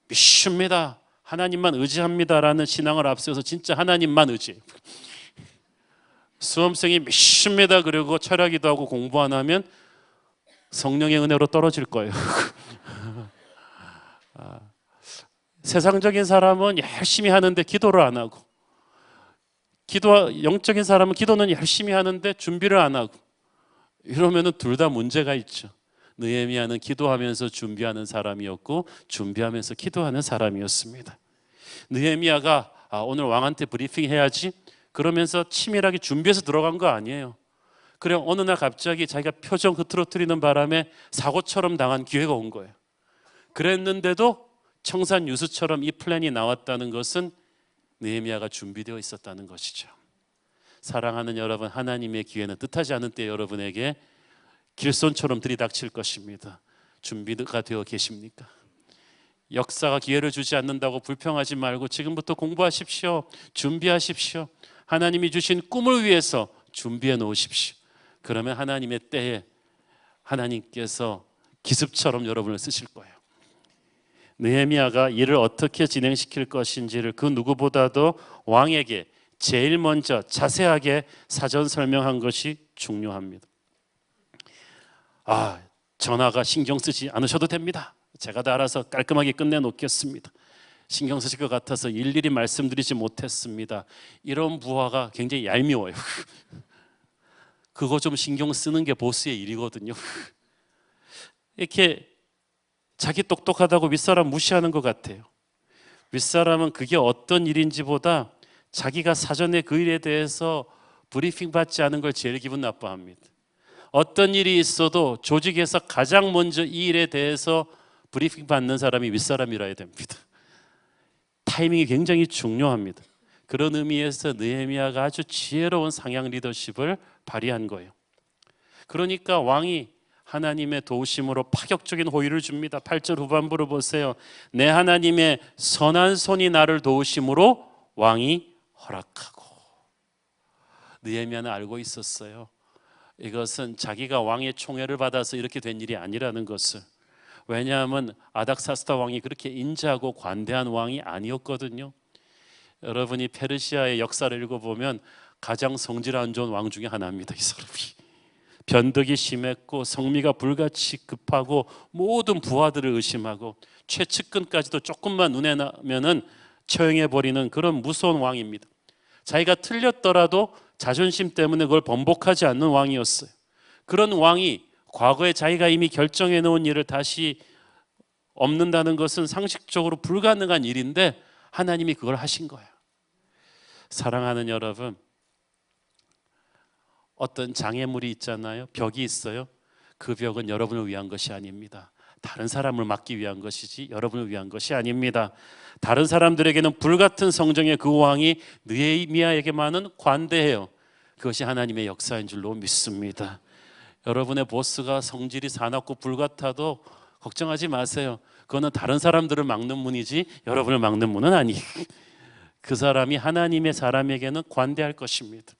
Speaker 2: 믿습니다, 하나님만 의지합니다라는 신앙을 앞세워서 진짜 하나님만 의지해요. 수험생이 믿습니다 그리고 철학기도 하고 공부 안 하면 성령의 은혜로 떨어질 거예요. 세상적인 사람은 열심히 하는데 기도를 안 하고, 영적인 사람은 기도는 열심히 하는데 준비를 안 하고, 이러면 둘 다 문제가 있죠. 느헤미야는 기도하면서 준비하는 사람이었고 준비하면서 기도하는 사람이었습니다. 느헤미야가 오늘 왕한테 브리핑 해야지 그러면서 치밀하게 준비해서 들어간 거 아니에요. 그래 어느 날 갑자기 자기가 표정 흐트러뜨리는 바람에 사고처럼 당한 기회가 온 거예요. 그랬는데도 청산유수처럼 이 플랜이 나왔다는 것은 느헤미야가 준비되어 있었다는 것이죠. 사랑하는 여러분, 하나님의 기회는 뜻하지 않은 때 여러분에게 길손처럼 들이닥칠 것입니다. 준비가 되어 계십니까? 역사가 기회를 주지 않는다고 불평하지 말고 지금부터 공부하십시오. 준비하십시오. 하나님이 주신 꿈을 위해서 준비해 놓으십시오. 그러면 하나님의 때에 하나님께서 기습처럼 여러분을 쓰실 거예요. 느헤미야가 일을 어떻게 진행시킬 것인지를 그 누구보다도 왕에게 제일 먼저 자세하게 사전 설명한 것이 중요합니다. 전하가 신경 쓰지 않으셔도 됩니다. 제가 다 알아서 깔끔하게 끝내놓겠습니다. 신경 쓰실 것 같아서 일일이 말씀드리지 못했습니다. 이런 부하가 굉장히 얄미워요. 그거 좀 신경 쓰는 게 보스의 일이거든요. 이렇게 자기 똑똑하다고 윗사람 무시하는 것 같아요. 윗사람은 그게 어떤 일인지보다 자기가 사전에 그 일에 대해서 브리핑 받지 않은 걸 제일 기분 나빠합니다. 어떤 일이 있어도 조직에서 가장 먼저 이 일에 대해서 브리핑 받는 사람이 윗사람이라야 됩니다. 타이밍이 굉장히 중요합니다. 그런 의미에서 느헤미야가 아주 지혜로운 상향 리더십을 발휘한 거예요. 그러니까 왕이 하나님의 도우심으로 파격적인 호의를 줍니다. 8절 후반부를 보세요. 내 하나님의 선한 손이 나를 도우심으로 왕이 허락하고. 느헤미야는 알고 있었어요. 이것은 자기가 왕의 총애를 받아서 이렇게 된 일이 아니라는 것을. 왜냐하면 아닥사스다 왕이 그렇게 인자하고 관대한 왕이 아니었거든요. 여러분이 페르시아의 역사를 읽어보면 가장 성질 안 좋은 왕 중에 하나입니다. 이 사람이 변덕이 심했고 성미가 불같이 급하고 모든 부하들을 의심하고 최측근까지도 조금만 눈에 나면은 처형해버리는 그런 무서운 왕입니다. 자기가 틀렸더라도 자존심 때문에 그걸 번복하지 않는 왕이었어요. 그런 왕이 과거에 자기가 이미 결정해 놓은 일을 다시 없는다는 것은 상식적으로 불가능한 일인데 하나님이 그걸 하신 거예요. 사랑하는 여러분, 어떤 장애물이 있잖아요. 벽이 있어요. 그 벽은 여러분을 위한 것이 아닙니다. 다른 사람을 막기 위한 것이지 여러분을 위한 것이 아닙니다. 다른 사람들에게는 불같은 성정의 그 왕이 느헤미야에게만은 관대해요. 그것이 하나님의 역사인 줄로 믿습니다. 여러분의 보스가 성질이 사납고 불같아도 걱정하지 마세요. 그거는 다른 사람들을 막는 문이지 여러분을 막는 문은 아니에요. 그 사람이 하나님의 사람에게는 관대할 것입니다.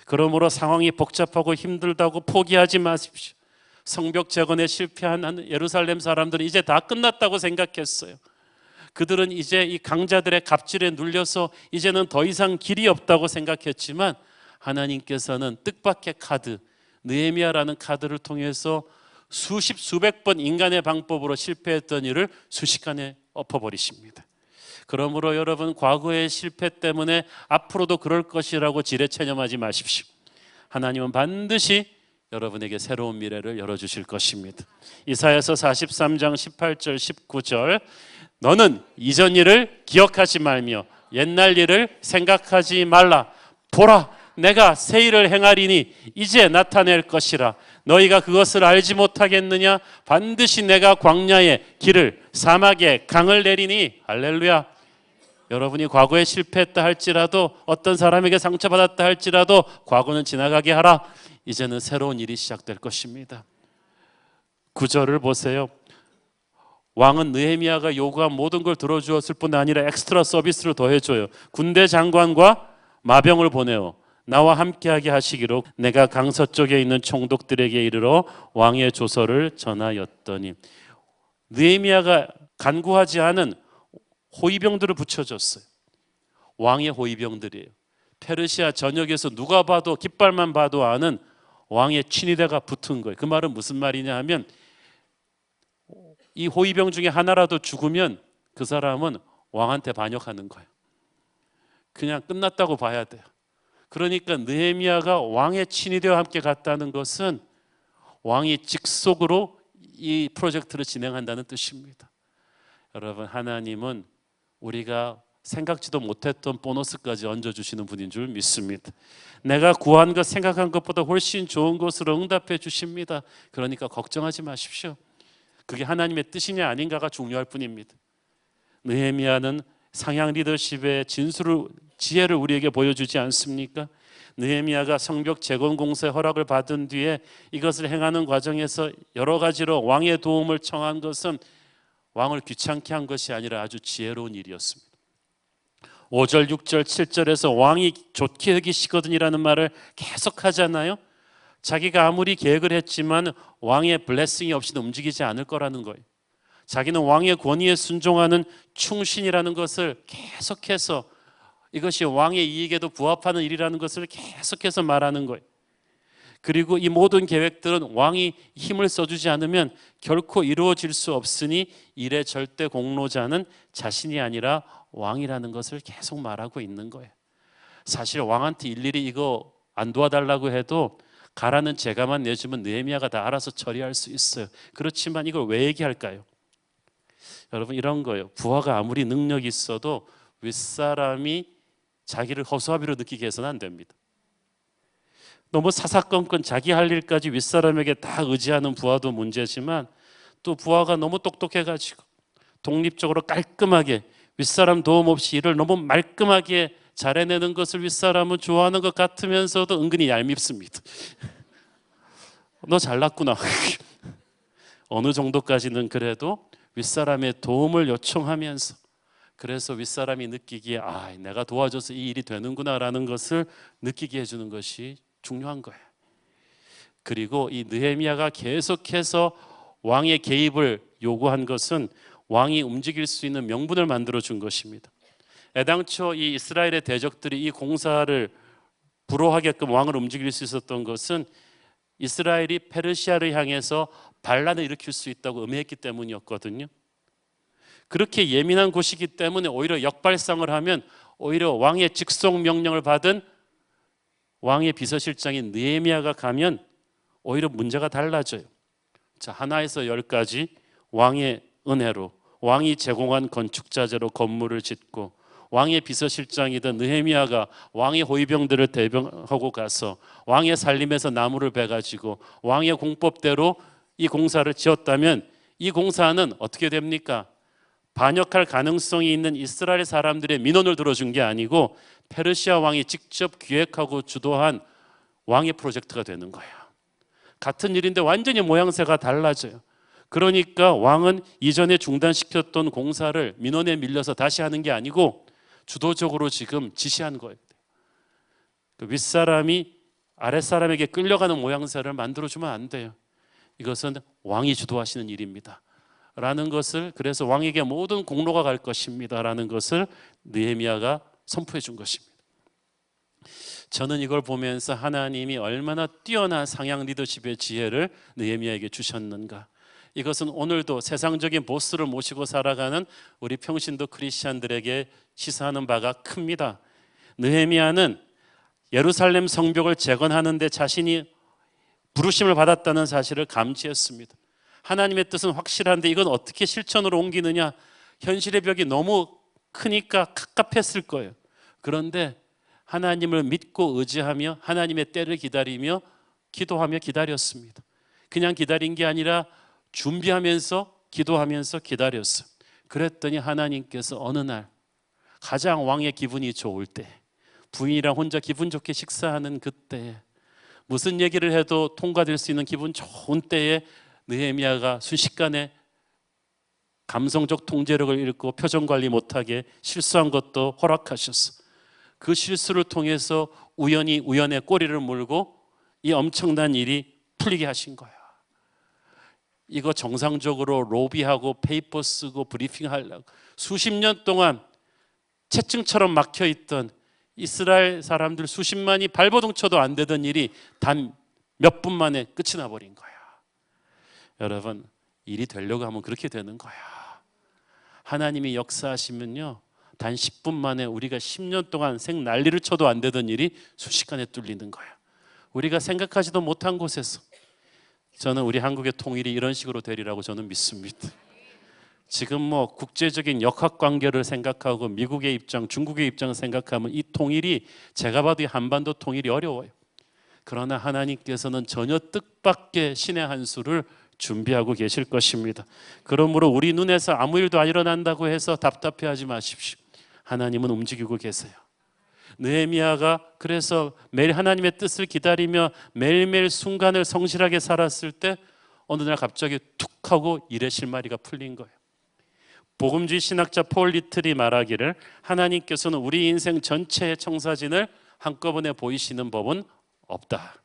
Speaker 2: 그러므로 상황이 복잡하고 힘들다고 포기하지 마십시오. 성벽 재건에 실패한 예루살렘 사람들은 이제 다 끝났다고 생각했어요. 그들은 이제 이 강자들의 갑질에 눌려서 이제는 더 이상 길이 없다고 생각했지만 하나님께서는 뜻밖의 카드, 느헤미야라는 카드를 통해서 수십 수백 번 인간의 방법으로 실패했던 일을 순식간에 엎어버리십니다. 그러므로 여러분, 과거의 실패 때문에 앞으로도 그럴 것이라고 지레체념하지 마십시오. 하나님은 반드시 여러분에게 새로운 미래를 열어주실 것입니다. 이사야서 43장 18절 19절 너는 이전 일을 기억하지 말며 옛날 일을 생각하지 말라. 보라, 내가 새 일을 행하리니 이제 나타낼 것이라. 너희가 그것을 알지 못하겠느냐? 반드시 내가 광야에 길을, 사막에 강을 내리니. 할렐루야. 여러분이 과거에 실패했다 할지라도, 어떤 사람에게 상처받았다 할지라도 과거는 지나가게 하라. 이제는 새로운 일이 시작될 것입니다. 9절을 보세요. 왕은 느헤미야가 요구한 모든 걸 들어주었을 뿐 아니라 엑스트라 서비스를 더해줘요. 군대 장관과 마병을 보내요. 나와 함께하게 하시기로 내가 강서쪽에 있는 총독들에게 이르러 왕의 조서를 전하였더니. 느헤미야가 간구하지 않은 호위병들을 붙여줬어요. 왕의 호위병들이에요. 페르시아 전역에서 누가 봐도, 깃발만 봐도 아는 왕의 친위대가 붙은 거예요. 그 말은 무슨 말이냐 하면, 이 호위병 중에 하나라도 죽으면 그 사람은 왕한테 반역하는 거예요. 그냥 끝났다고 봐야 돼요. 그러니까 느헤미야가 왕의 친위대와 함께 갔다는 것은 왕이 직속으로 이 프로젝트를 진행한다는 뜻입니다. 여러분, 하나님은 우리가 생각지도 못했던 보너스까지 얹어주시는 분인 줄 믿습니다. 내가 구한 것, 생각한 것보다 훨씬 좋은 것으로 응답해 주십니다. 그러니까 걱정하지 마십시오. 그게 하나님의 뜻이냐 아닌가가 중요할 뿐입니다. 느헤미야는 상향 리더십의 진수를, 지혜를 우리에게 보여주지 않습니까? 느헤미야가 성벽 재건 공사의 허락을 받은 뒤에 이것을 행하는 과정에서 여러 가지로 왕의 도움을 청한 것은 왕을 귀찮게 한 것이 아니라 아주 지혜로운 일이었습니다. 5절, 6절, 7절에서 왕이 좋게 여기시거든이라는 말을 계속 하잖아요. 자기가 아무리 계획을 했지만 왕의 블레싱이 없이는 움직이지 않을 거라는 거예요. 자기는 왕의 권위에 순종하는 충신이라는 것을 계속해서, 이것이 왕의 이익에도 부합하는 일이라는 것을 계속해서 말하는 거예요. 그리고 이 모든 계획들은 왕이 힘을 써주지 않으면 결코 이루어질 수 없으니 일의 절대 공로자는 자신이 아니라 왕이라는 것을 계속 말하고 있는 거예요. 사실 왕한테 일일이 이거 안 도와달라고 해도 가라는 제가만 내주면 느헤미야가 다 알아서 처리할 수 있어요. 그렇지만 이걸 왜 얘기할까요? 여러분, 이런 거예요. 부하가 아무리 능력이 있어도 윗사람이 자기를 허수아비로 느끼게 해서는 안 됩니다. 너무 사사건건 자기 할 일까지 윗사람에게 다 의지하는 부하도 문제지만, 또 부하가 너무 똑똑해가지고 독립적으로 깔끔하게 윗사람 도움 없이 일을 너무 말끔하게 잘해내는 것을 윗사람은 좋아하는 것 같으면서도 은근히 얄밉습니다. 너 잘났구나. 어느 정도까지는 그래도 윗사람의 도움을 요청하면서, 그래서 윗사람이 느끼기에 내가 도와줘서 이 일이 되는구나라는 것을 느끼게 해주는 것이 중요한 거예요. 그리고 이 느헤미야가 계속해서 왕의 개입을 요구한 것은 왕이 움직일 수 있는 명분을 만들어 준 것입니다. 애당초 이 이스라엘의 대적들이 이 공사를 불허하게끔 왕을 움직일 수 있었던 것은 이스라엘이 페르시아를 향해서 반란을 일으킬 수 있다고 음해했기 때문이었거든요. 그렇게 예민한 곳이기 때문에 오히려 역발상을 하면 오히려 왕의 직속 명령을 받은 왕의 비서실장인 느헤미야가 가면 오히려 문제가 달라져요. 자, 하나에서 10까지 왕의 은혜로, 왕이 제공한 건축자재로 건물을 짓고, 왕의 비서실장이던 느헤미야가 왕의 호위병들을 대병하고 가서 왕의 살림에서 나무를 베가지고 왕의 공법대로 이 공사를 지었다면, 이 공사는 어떻게 됩니까? 반역할 가능성이 있는 이스라엘 사람들의 민원을 들어준 게 아니고 페르시아 왕이 직접 기획하고 주도한 왕의 프로젝트가 되는 거예요. 같은 일인데 완전히 모양새가 달라져요. 그러니까 왕은 이전에 중단시켰던 공사를 민원에 밀려서 다시 하는 게 아니고 주도적으로 지금 지시한 거예요. 그 윗사람이 아랫사람에게 끌려가는 모양새를 만들어주면 안 돼요. 이것은 왕이 주도하시는 일입니다 라는 것을, 그래서 왕에게 모든 공로가 갈 것입니다 라는 것을 느헤미야가 선포해 준 것입니다. 저는 이걸 보면서 하나님이 얼마나 뛰어난 상향 리더십의 지혜를 느헤미야에게 주셨는가. 이것은 오늘도 세상적인 보스를 모시고 살아가는 우리 평신도 크리스찬들에게 시사하는 바가 큽니다. 느헤미야는 예루살렘 성벽을 재건하는 데 자신이 부르심을 받았다는 사실을 감지했습니다. 하나님의 뜻은 확실한데 이건 어떻게 실천으로 옮기느냐, 현실의 벽이 너무 크니까 갑갑했을 거예요. 그런데 하나님을 믿고 의지하며 하나님의 때를 기다리며 기도하며 기다렸습니다. 그냥 기다린 게 아니라 준비하면서 기도하면서 기다렸어요. 그랬더니 하나님께서 어느 날 가장 왕의 기분이 좋을 때, 부인이랑 혼자 기분 좋게 식사하는 그때, 무슨 얘기를 해도 통과될 수 있는 기분 좋은 때에 느헤미야가 순식간에 감성적 통제력을 잃고 표정 관리 못하게 실수한 것도 허락하셨어. 그 실수를 통해서 우연의 꼬리를 물고 이 엄청난 일이 풀리게 하신 거야. 이거 정상적으로 로비하고 페이퍼 쓰고 브리핑 하려고 수십 년 동안 채증처럼 막혀있던 이스라엘 사람들 수십만이 발버둥 쳐도 안 되던 일이 단 몇 분 만에 끝이 나버린 거야. 여러분, 일이 되려고 하면 그렇게 되는 거야. 하나님이 역사하시면요, 단 10분 만에 우리가 10년 동안 생 난리를 쳐도 안 되던 일이 순식간에 뚫리는 거야. 우리가 생각하지도 못한 곳에서. 저는 우리 한국의 통일이 이런 식으로 되리라고 저는 믿습니다. 지금 뭐 국제적인 역학관계를 생각하고 미국의 입장, 중국의 입장을 생각하면 이 통일이, 제가 봐도 이 한반도 통일이 어려워요. 그러나 하나님께서는 전혀 뜻밖의 신의 한 수를 준비하고 계실 것입니다. 그러므로 우리 눈에서 아무 일도 안 일어난다고 해서 답답해하지 마십시오. 하나님은 움직이고 계세요. 느헤미야가 그래서 매일 하나님의 뜻을 기다리며 매일매일 순간을 성실하게 살았을 때 어느 날 갑자기 툭 하고 일의 실마리가 풀린 거예요. 복음주의 신학자 폴 리틀이 말하기를 하나님께서는 우리 인생 전체의 청사진을 한꺼번에 보이시는 법은 없다.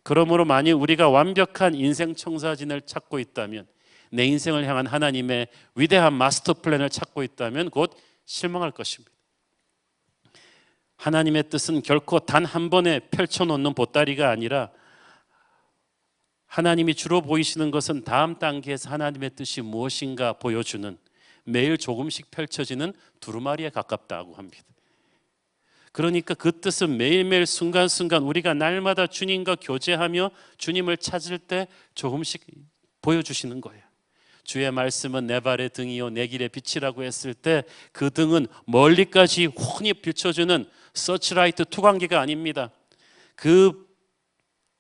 Speaker 2: 그러므로 만일 우리가 완벽한 인생 청사진을 찾고 있다면, 내 인생을 향한 하나님의 위대한 마스터 플랜을 찾고 있다면 곧 실망할 것입니다. 하나님의 뜻은 결코 단 한 번에 펼쳐놓는 보따리가 아니라 하나님이 주로 보이시는 것은 다음 단계에서 하나님의 뜻이 무엇인가 보여주는 매일 조금씩 펼쳐지는 두루마리에 가깝다고 합니다. 그러니까 그 뜻은 매일매일 순간순간 우리가 날마다 주님과 교제하며 주님을 찾을 때 조금씩 보여주시는 거예요. 주의 말씀은 내 발의 등이요 내 길의 빛이라고 했을 때 그 등은 멀리까지 훤히 비춰주는 서치라이트 투광기가 아닙니다. 그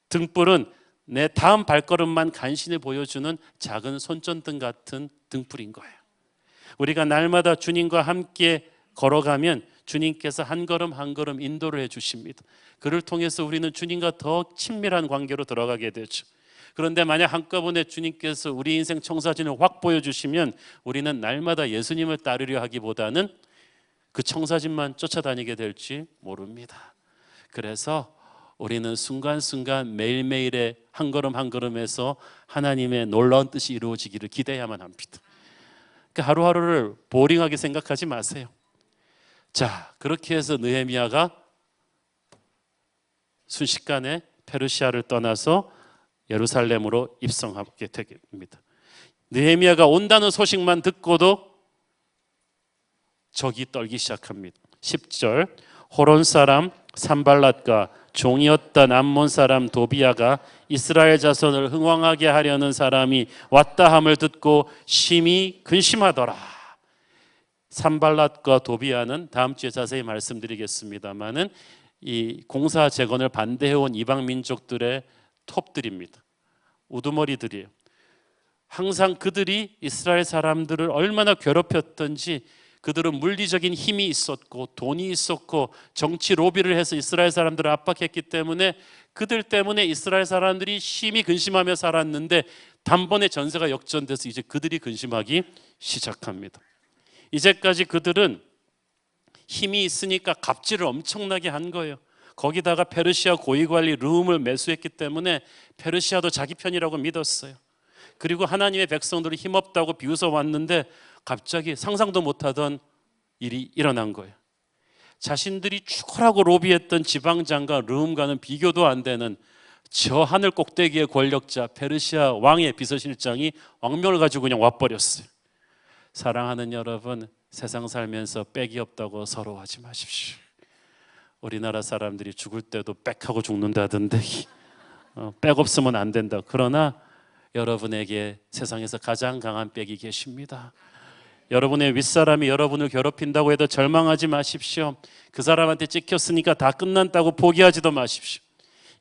Speaker 2: 등불은 내 다음 발걸음만 간신히 보여주는 작은 손전등 같은 등불인 거예요. 우리가 날마다 주님과 함께 걸어가면 주님께서 한 걸음 한 걸음 인도를 해주십니다. 그를 통해서 우리는 주님과 더 친밀한 관계로 들어가게 되죠. 그런데 만약 한꺼번에 주님께서 우리 인생 청사진을 확 보여주시면 우리는 날마다 예수님을 따르려 하기보다는 그 청사진만 쫓아다니게 될지 모릅니다. 그래서 우리는 순간순간 매일매일의 한 걸음 한 걸음에서 하나님의 놀라운 뜻이 이루어지기를 기대해야만 합니다. 그러니까 하루하루를 보링하게 생각하지 마세요. 자, 그렇게 해서 느헤미야가 순식간에 페르시아를 떠나서 예루살렘으로 입성하게 됩니다. 느헤미야가 온다는 소식만 듣고도 적이 떨기 시작합니다. 10절, 호론 사람 산발랏과 종이었던 암몬 사람 도비야가 이스라엘 자손을 흥왕하게 하려는 사람이 왔다 함을 듣고 심히 근심하더라. 산발랏과 도비야는 다음 주에 자세히 말씀드리겠습니다만은 이 공사 재건을 반대해온 이방 민족들의 톱들입니다. 우두머리들이에요. 항상 그들이 이스라엘 사람들을 얼마나 괴롭혔던지, 그들은 물리적인 힘이 있었고 돈이 있었고 정치 로비를 해서 이스라엘 사람들을 압박했기 때문에 그들 때문에 이스라엘 사람들이 심히 근심하며 살았는데 단번에 전세가 역전돼서 이제 그들이 근심하기 시작합니다. 이제까지 그들은 힘이 있으니까 갑질을 엄청나게 한 거예요. 거기다가 페르시아 고위관리 르훔을 매수했기 때문에 페르시아도 자기 편이라고 믿었어요. 그리고 하나님의 백성들이 힘없다고 비웃어 왔는데 갑자기 상상도 못하던 일이 일어난 거예요. 자신들이 죽으라고 로비했던 지방장과 르훔과는 비교도 안 되는 저 하늘 꼭대기의 권력자 페르시아 왕의 비서실장이 왕명을 가지고 그냥 와버렸어요. 사랑하는 여러분, 세상 살면서 빽이 없다고 서러워하지 마십시오. 우리나라 사람들이 죽을 때도 빽하고 죽는다던데 빽 없으면 안 된다. 그러나 여러분에게 세상에서 가장 강한 빽이 계십니다. 여러분의 윗사람이 여러분을 괴롭힌다고 해도 절망하지 마십시오. 그 사람한테 찍혔으니까 다 끝난다고 포기하지도 마십시오.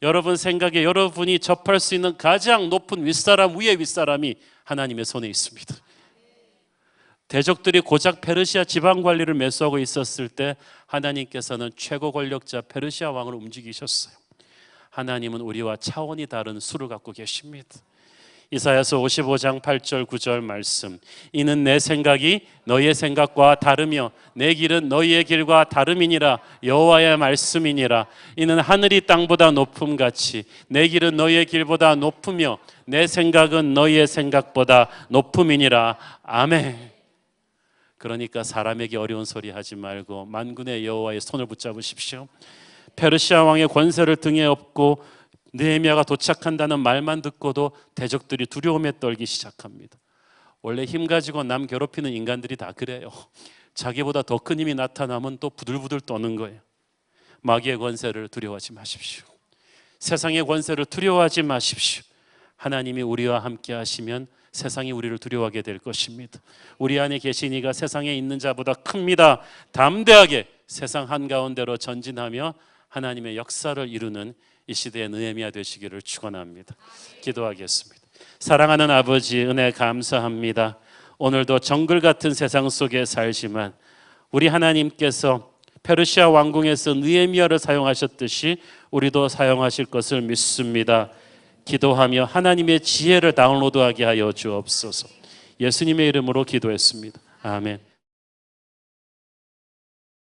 Speaker 2: 여러분 생각에 여러분이 접할 수 있는 가장 높은 윗사람 위의 윗사람이 하나님의 손에 있습니다. 대적들이 고작 페르시아 지방 관리를 매수하고 있었을 때 하나님께서는 최고 권력자 페르시아 왕을 움직이셨어요. 하나님은 우리와 차원이 다른 수를 갖고 계십니다. 이사야서 55장 8절 9절 말씀, 이는 내 생각이 너희의 생각과 다르며 내 길은 너희의 길과 다름이니라. 여호와의 말씀이니라. 이는 하늘이 땅보다 높음같이 내 길은 너희의 길보다 높으며 내 생각은 너희의 생각보다 높음이니라. 아멘. 그러니까 사람에게 어려운 소리 하지 말고 만군의 여호와의 손을 붙잡으십시오. 페르시아 왕의 권세를 등에 업고 느헤미야가 도착한다는 말만 듣고도 대적들이 두려움에 떨기 시작합니다. 원래 힘 가지고 남 괴롭히는 인간들이 다 그래요. 자기보다 더 큰 힘이 나타나면 또 부들부들 떠는 거예요. 마귀의 권세를 두려워하지 마십시오. 세상의 권세를 두려워하지 마십시오. 하나님이 우리와 함께 하시면 세상이 우리를 두려워하게 될 것입니다. 우리 안에 계신 이가 세상에 있는 자보다 큽니다. 담대하게 세상 한가운데로 전진하며 하나님의 역사를 이루는 이 시대의 느헤미야 되시기를 축원합니다. 기도하겠습니다. 사랑하는 아버지, 은혜 감사합니다. 오늘도 정글 같은 세상 속에 살지만 우리 하나님께서 페르시아 왕궁에서 느헤미야를 사용하셨듯이 우리도 사용하실 것을 믿습니다. 기도하며 하나님의 지혜를 다운로드하게 하여 주옵소서. 예수님의 이름으로 기도했습니다. 아멘.